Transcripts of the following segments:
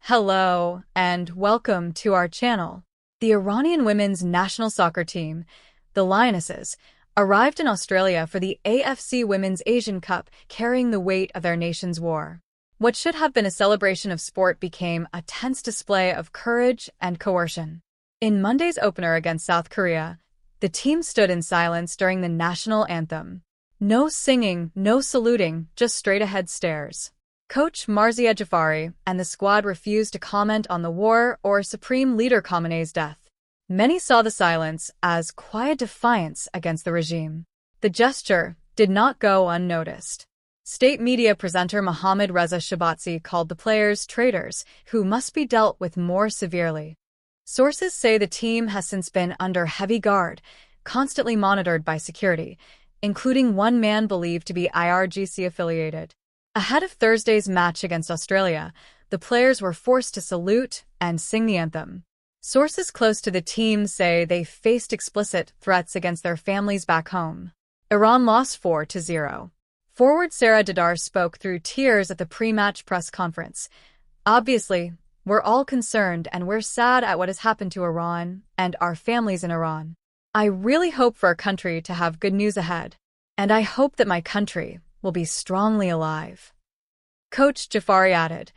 Hello, and welcome to our channel. The Iranian women's national soccer team, the Lionesses, arrived in Australia for the AFC Women's Asian Cup, carrying the weight of their nation's war. What should have been a celebration of sport became a tense display of courage and coercion. In Monday's opener against South Korea, the team stood in silence during the national anthem. No singing, no saluting, just straight-ahead stares. Coach Marzia Jafari and the squad refused to comment on the war or Supreme Leader Khamenei's death. Many saw the silence as quiet defiance against the regime. The gesture did not go unnoticed. State media presenter Mohammad Reza Shabatzi called the players traitors who must be dealt with more severely. Sources say the team has since been under heavy guard, constantly monitored by security, including one man believed to be IRGC-affiliated. Ahead of Thursday's match against Australia, the players were forced to salute and sing the anthem. Sources close to the team say they faced explicit threats against their families back home. Iran lost 4-0. Forward Sara Didar spoke through tears at the pre-match press conference. Obviously, we're all concerned and we're sad at what has happened to Iran and our families in Iran. I really hope for our country to have good news ahead, and I hope that my country will be strongly alive. Coach Jafari added,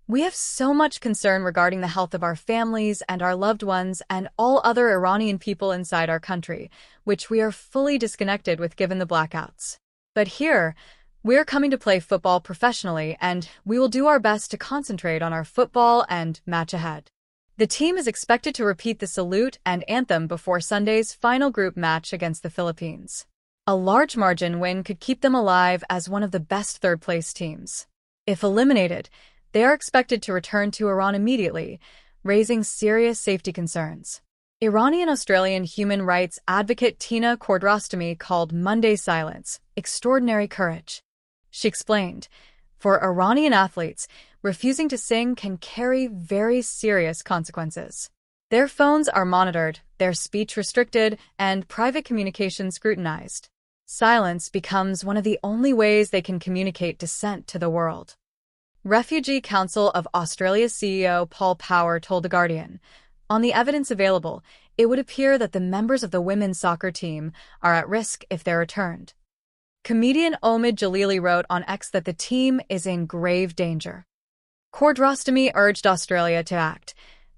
"We have so much concern regarding the health of our families and our loved ones and all other Iranian people inside our country, which we are fully disconnected with given the blackouts. But here, we're coming to play football professionally and we will do our best to concentrate on our football and match ahead." The team is expected to repeat the salute and anthem before Sunday's final group match against the Philippines. A large margin win could keep them alive as one of the best third-place teams. If eliminated, they are expected to return to Iran immediately, raising serious safety concerns. Iranian-Australian human rights advocate Tina Kordrostomy called Monday's silence extraordinary courage. She explained, "For Iranian athletes, refusing to sing can carry very serious consequences. Their phones are monitored, their speech restricted, and private communication scrutinized. Silence becomes one of the only ways they can communicate dissent to the world." Refugee Council of Australia's CEO Paul Power told The Guardian, "On the evidence available, it would appear that the members of the women's soccer team are at risk if they're returned." Comedian Omid Jalili wrote on X that the team is in grave danger. Kordrostomy urged Australia to act.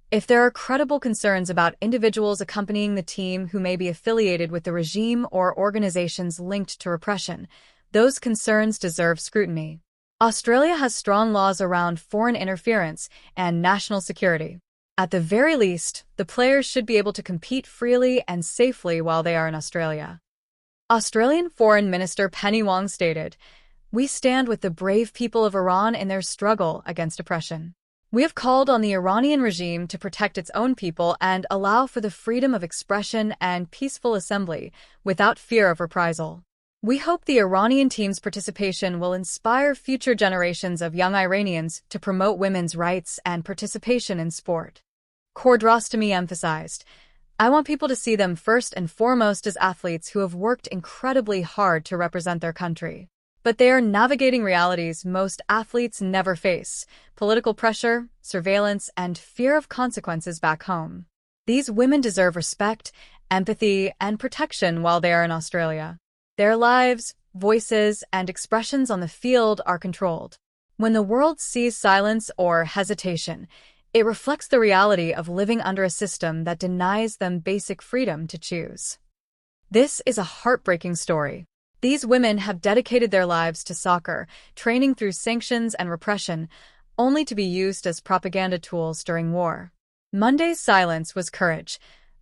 "If there are credible concerns about individuals accompanying the team who may be affiliated with the regime or organizations linked to repression, those concerns deserve scrutiny." Australia has strong laws around foreign interference and national security. At the very least, the players should be able to compete freely and safely while they are in Australia. Australian Foreign Minister Penny Wong stated, "We stand with the brave people of Iran in their struggle against oppression. We have called on the Iranian regime to protect its own people and allow for the freedom of expression and peaceful assembly without fear of reprisal. We hope the Iranian team's participation will inspire future generations of young Iranians to promote women's rights and participation in sport." Kordrostomy emphasized, "I want people to see them first and foremost as athletes who have worked incredibly hard to represent their country. But they are navigating realities most athletes never face: political pressure, surveillance, and fear of consequences back home. These women deserve respect, empathy, and protection while they are in Australia. Their lives, voices, and expressions on the field are controlled. When the world sees silence or hesitation, it reflects the reality of living under a system that denies them basic freedom to choose." This is a heartbreaking story. These women have dedicated their lives to soccer, training through sanctions and repression, only to be used as propaganda tools during war. Monday's silence was courage.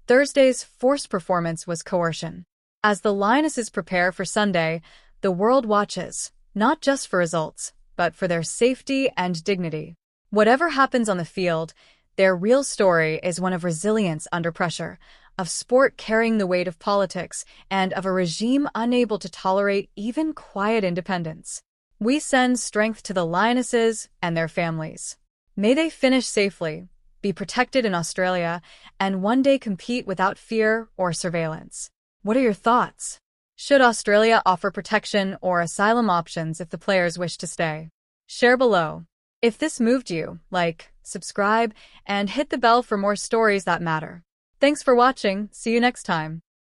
Thursday's forced performance was coercion. As the Lionesses prepare for Sunday, the world watches, not just for results, but for their safety and dignity. Whatever happens on the field, their real story is one of resilience under pressure, of sport carrying the weight of politics, and of a regime unable to tolerate even quiet independence. We send strength to the Lionesses and their families. May they finish safely, be protected in Australia, and one day compete without fear or surveillance. What are your thoughts? Should Australia offer protection or asylum options if the players wish to stay? Share below. If this moved you, like, subscribe, and hit the bell for more stories that matter. Thanks for watching. See you next time.